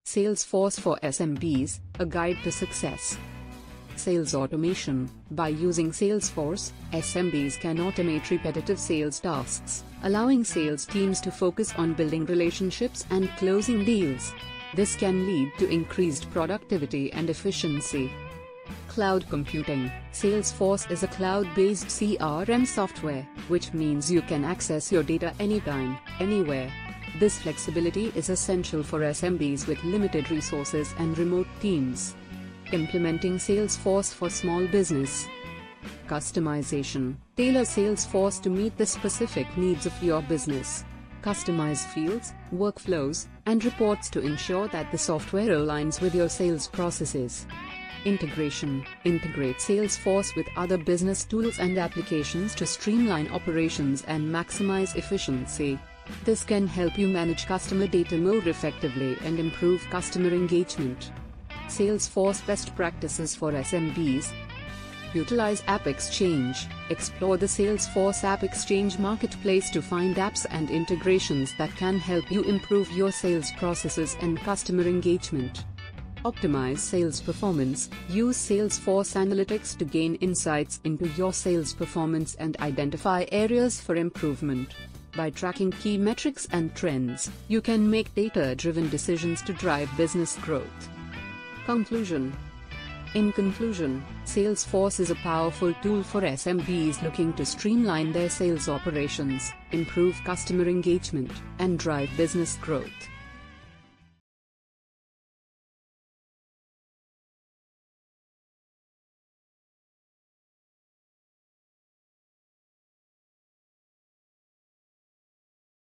Salesforce for SMBs, a guide to success. Sales automation. By using Salesforce, SMBs can automate repetitive sales tasks, allowing sales teams to focus on building relationships and closing deals. This can lead to increased productivity and efficiency. Cloud computing. Salesforce is a cloud-based CRM software, which means you can access your data anytime, anywhere. This flexibility is essential for SMBs with limited resources and remote teams. Implementing Salesforce for small business. Customization. Tailor Salesforce to meet the specific needs of your business. Customize fields, workflows, and reports to ensure that the software aligns with your sales processes. Integration. Integrate Salesforce with other business tools and applications to streamline operations and maximize efficiency. This can help you manage customer data more effectively and improve customer engagement. Salesforce best practices for SMBs. Utilize App Exchange. Explore the Salesforce App Exchange marketplace to find apps and integrations that can help you improve your sales processes and customer engagement. Optimize sales performance. Use Salesforce Analytics to gain insights into your sales performance and identify areas for improvement. By tracking key metrics and trends, you can make data-driven decisions to drive business growth. Conclusion. In conclusion, Salesforce is a powerful tool for SMBs looking to streamline their sales operations, improve customer engagement, and drive business growth.